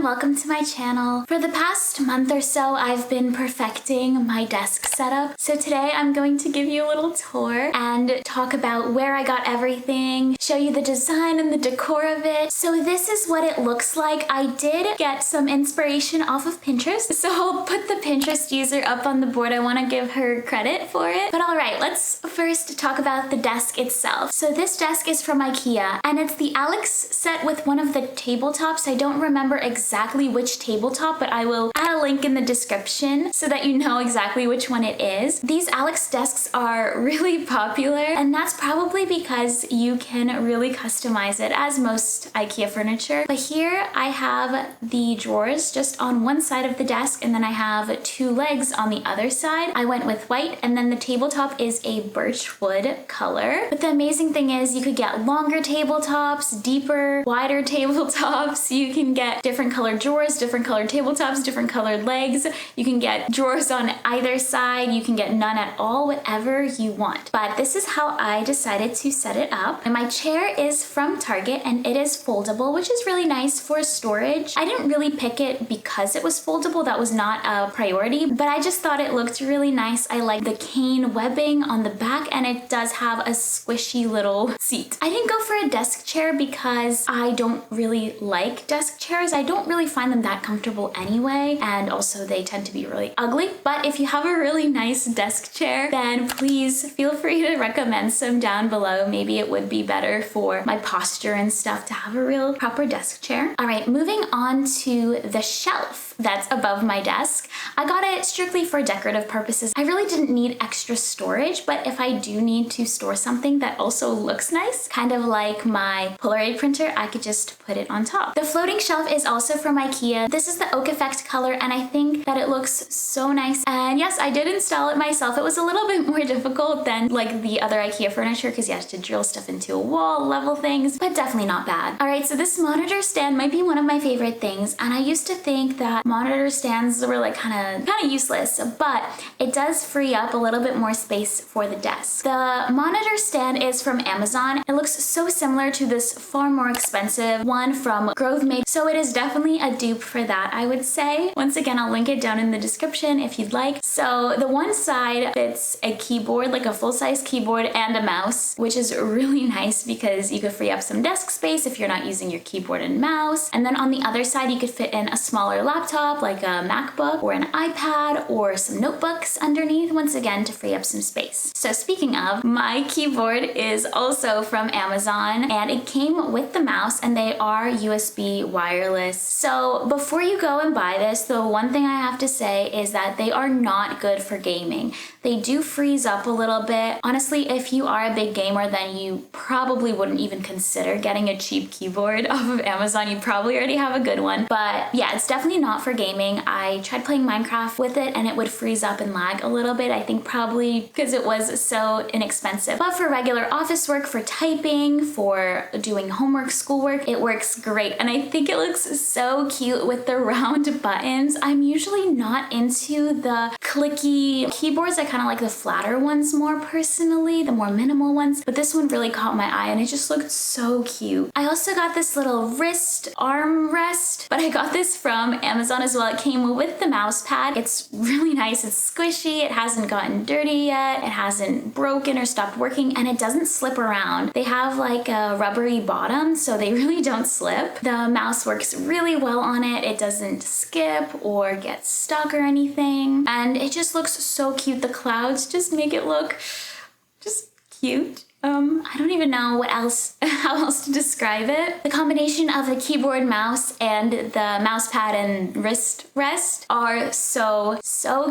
Welcome to my channel. For the past month or so, I've been perfecting my desk setup. So today I'm going to give you a little tour and talk about where I got everything, show you the design and the decor of it. So this is what it looks like. I did get some inspiration off of Pinterest, so I'll put the Pinterest user up on the board. I want to give her credit for it. But all right, let's first talk about the desk itself. So this desk is from Ikea, and it's the Alex set with one of the tabletops. I don't remember exactly which tabletop, but I will add a link in the description so that you know exactly which one it is. These Alex desks are really popular, and that's probably because you can really customize it, as most Ikea furniture. But here I have the drawers just on one side of the desk, and then I have two legs on the other side. I went with white, and then the tabletop is a birch wood color. But the amazing thing is you could get longer tabletops, deeper, wider tabletops. You can get different colored drawers, different colored tabletops, different colored legs. You can get drawers on either side. You can get none at all, whatever you want. But this is how I decided to set it up. And my chair is from Target, and it is foldable, which is really nice for storage. I didn't really pick it because it was foldable. That was not a priority, but I just thought it looked really nice. I like the cane webbing on the back, and it does have a squishy little seat. I didn't go for a desk chair because I don't really like desk chairs. I don't really find them that comfortable anyway, and also they tend to be really ugly. But if you have a really nice desk chair, then please feel free to recommend some down below. Maybe it would be better for my posture and stuff to have a real proper desk chair. All right, moving on to the shelf that's above my desk. I got it strictly for decorative purposes. I really didn't need extra storage, but if I do need to store something that also looks nice, kind of like my Polaroid printer, I could just put it on top. The floating shelf is also from Ikea. This is the oak effect color, and I think that it looks so nice. And yes, I did install it myself. It was a little bit more difficult than like the other Ikea furniture because you have to drill stuff into a wall, level things, but definitely not bad. All right, so this monitor stand might be one of my favorite things, and I used to think that monitor stands were like kind of useless, but it does free up a little bit more space for the desk. The monitor stand is from Amazon. It looks so similar to this far more expensive one from Grovemade, so it is definitely a dupe for that, I would say. Once again, I'll link it down in the description if you'd like. So the one side fits a keyboard, like a full-size keyboard and a mouse, which is really nice because you could free up some desk space if you're not using your keyboard and mouse. And then on the other side, you could fit in a smaller laptop like a MacBook or an iPad or some notebooks underneath, once again to free up some space. So speaking of, my keyboard is also from Amazon, and it came with the mouse, and they are USB wireless. So before you go and buy this, the one thing I have to say is that they are not good for gaming. They do freeze up a little bit. Honestly, if you are a big gamer, then you probably wouldn't even consider getting a cheap keyboard off of Amazon. You probably already have a good one. But yeah, it's definitely not for gaming. I tried playing Minecraft with it, and it would freeze up and lag a little bit. I think probably because it was so inexpensive. But for regular office work, for typing, for doing homework, schoolwork, it works great. And I think it looks so cute with the round buttons. I'm usually not into the clicky keyboards. I kind of like the flatter ones more personally, the more minimal ones, but this one really caught my eye, and it just looked so cute. I also got this little wrist arm rest, but I got this from Amazon as well. It came with the mouse pad. It's really nice. It's squishy. It hasn't gotten dirty yet. It hasn't broken or stopped working, and it doesn't slip around. They have like a rubbery bottom, so they really don't slip. The mouse works really well on it. It doesn't skip or get stuck or anything, and it just looks so cute. The clouds just make it look just cute. I don't even know how else to describe it. The combination of the keyboard, mouse, and the mouse pad and wrist rest are so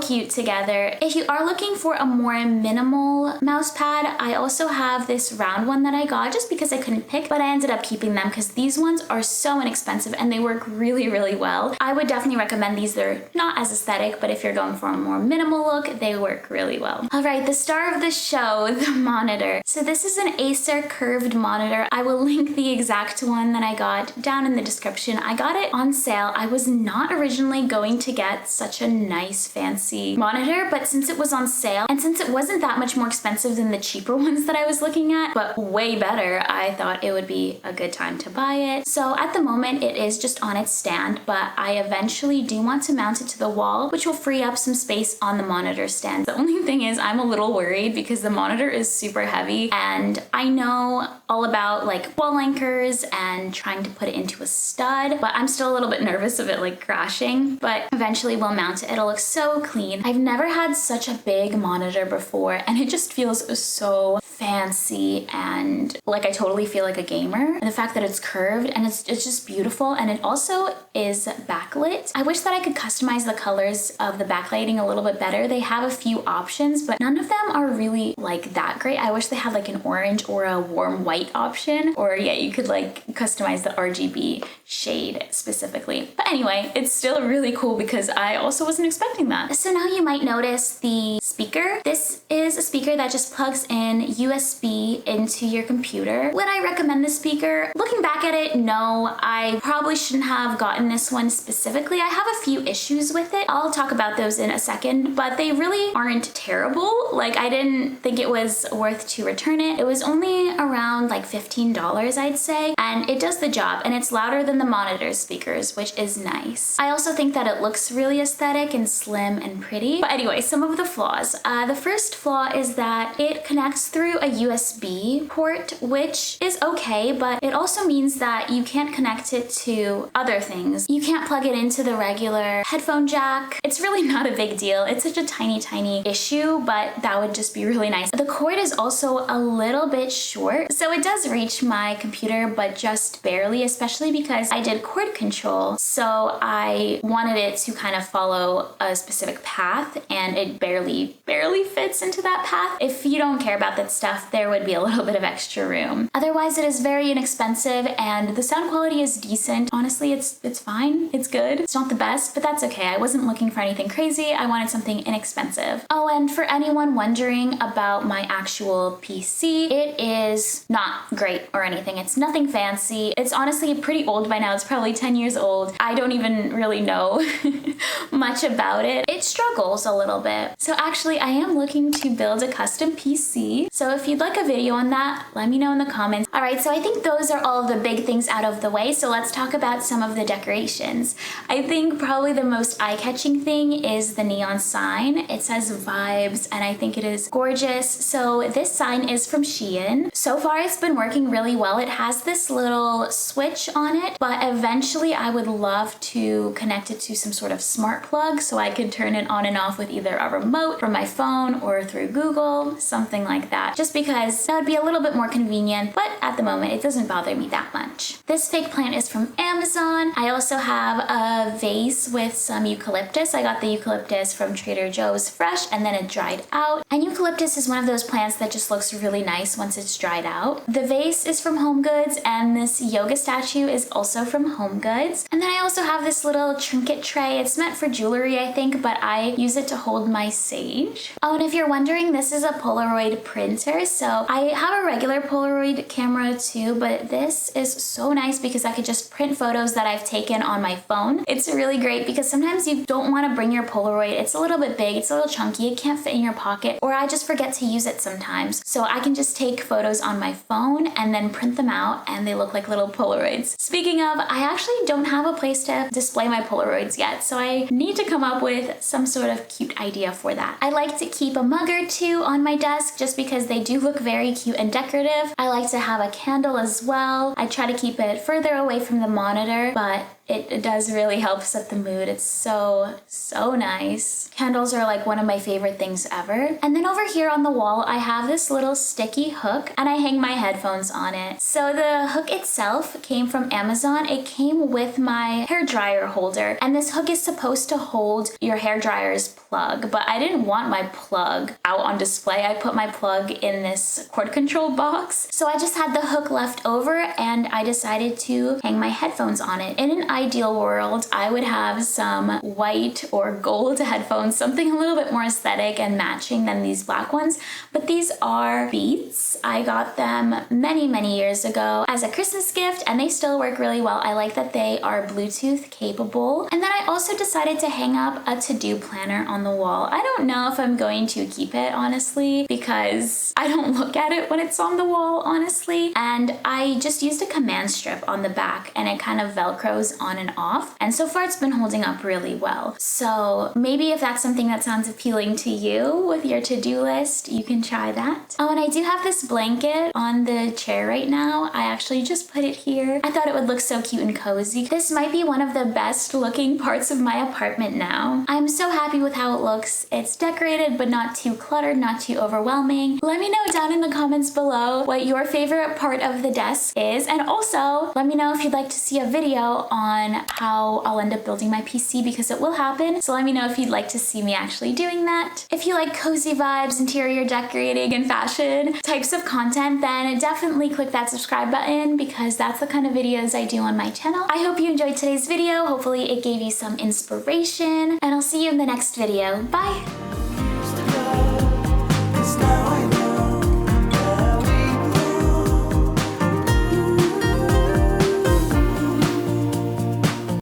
cute together. If you are looking for a more minimal mouse pad, I also have this round one that I got just because I couldn't pick, but I ended up keeping them because these ones are so inexpensive and they work really well. I would definitely recommend these. They're not as aesthetic, but if you're going for a more minimal look, they work really well. All right, the star of the show, the monitor. So this This is an Acer curved monitor. I will link the exact one that I got down in the description. I got it on sale. I was not originally going to get such a nice fancy monitor, but since it was on sale and since it wasn't that much more expensive than the cheaper ones that I was looking at, but way better, I thought it would be a good time to buy it. So at the moment it is just on its stand, but I eventually do want to mount it to the wall, which will free up some space on the monitor stand. The only thing is I'm a little worried because the monitor is super heavy and I know all about like wall anchors and trying to put it into a stud, but I'm still a little bit nervous of it like crashing, but eventually we'll mount it. It'll look so clean. I've never had such a big monitor before and it just feels so fancy and like I totally feel like a gamer. And the fact that it's curved and it's just beautiful, and it also is backlit. I wish that I could customize the colors of the backlighting a little bit better. They have a few options, but none of them are really like that great. I wish they had like an orange or a warm white option, or yeah, you could like customize the RGB shade specifically. But anyway, it's still really cool because I also wasn't expecting that. So now you might notice the speaker. This is a speaker that just plugs in USB into your computer. Would I recommend this speaker? Looking back at it, no, I probably shouldn't have gotten this one specifically. I have a few issues with it. I'll talk about those in a second, but they really aren't terrible. Like I didn't think it was worth to return it. It was only around like $15, I'd say, and it does the job, and it's louder than the monitor speakers, which is nice. I also think that it looks really aesthetic and slim and pretty. But anyway, some of the flaws. The first flaw is that it connects through a USB port, which is okay, but it also means that you can't connect it to other things. You can't plug it into the regular headphone jack. It's really not a big deal. It's such a tiny issue, but that would just be really nice. The cord is also a little bit short, so it does reach my computer, but just barely, especially because I did cord control, so I wanted it to kind of follow a specific path, and it barely fits into that path. If you don't care about that stuff, there would be a little bit of extra room. Otherwise, it is very inexpensive and the sound quality is decent. Honestly, it's fine. It's good. It's not the best, but that's okay. I wasn't looking for anything crazy. I wanted something inexpensive. Oh, and for anyone wondering about my actual PC, it is not great or anything. It's nothing fancy. It's honestly pretty old by now. It's probably 10 years old. I don't even really know much about it. It struggles a little bit. So actually, I am looking to build a custom PC. So if you'd like a video on that, let me know in the comments. All right, so I think those are all the big things out of the way. So let's talk about some of the decorations. I think probably the most eye-catching thing is the neon sign. It says vibes, and I think it is gorgeous. So this sign is from Shein. So far, it's been working really well. It has this little switch on it, but eventually I would love to connect it to some sort of smart plug so I could turn it on and off with either a remote from my phone or through Google, something like that, just because that would be a little bit more convenient, but at the moment it doesn't bother me that much. This fake plant is from Amazon. I also have a vase with some eucalyptus. I got the eucalyptus from Trader Joe's fresh and then it dried out. And eucalyptus is one of those plants that just looks really nice once it's dried out. The vase is from Home Goods and this yoga statue is also from Home Goods. And then I also have this little trinket tray. It's meant for jewelry, I think, but I use it to hold my sage. Oh, and if you're wondering, this is a Polaroid printer. So I have a regular Polaroid camera too, but this is so nice because I could just print photos that I've taken on my phone. It's really great because sometimes you don't want to bring your Polaroid. It's a little bit big, it's a little chunky, it can't fit in your pocket, or I just forget to use it sometimes. So I can just take photos on my phone and then print them out and they look like little Polaroids. Speaking of, I actually don't have a place to display my Polaroids yet, so I need to come up with some sort of cute idea for that. I like to keep a mug or two on my desk just because they do look very cute and decorative. I like to have a candle as well. I try to keep it further away from the monitor, but it does really help set the mood. It's so nice. Candles are like one of my favorite things ever. And then over here on the wall, I have this little sticky hook and I hang my headphones on it. So the hook itself came from Amazon. It came with my hairdryer holder, and this hook is supposed to hold your hairdryer's plug, but I didn't want my plug out on display. I put my plug in this cord control box. So I just had the hook left over and I decided to hang my headphones on it in an ideal world, I would have some white or gold headphones, something a little bit more aesthetic and matching than these black ones, but these are Beats. I got them many years ago as a Christmas gift, and they still work really well. I like that they are Bluetooth capable. And then I also decided to hang up a to-do planner on the wall. I don't know if I'm going to keep it, honestly, because I don't look at it when it's on the wall, honestly. And I just used a command strip on the back, and it kind of velcros on and off. And so far it's been holding up really well. So maybe if that's something that sounds appealing to you with your to-do list, you can try that. Oh, and I do have this blanket on the chair right now. I actually just put it here. I thought it would look so cute and cozy. This might be one of the best looking parts of my apartment now. I'm so happy with how it looks. It's decorated, but not too cluttered, not too overwhelming. Let me know down in the comments below what your favorite part of the desk is, and also let me know if you'd like to see a video on how I'll end up building my PC, because it will happen. So let me know if you'd like to see me actually doing that. If you like cozy vibes, interior decorating, and fashion types of content, then definitely click that subscribe button, because that's the kind of videos I do on my channel. I hope you enjoyed today's video. Hopefully it gave you some inspiration, and I'll see you in the next video. Bye!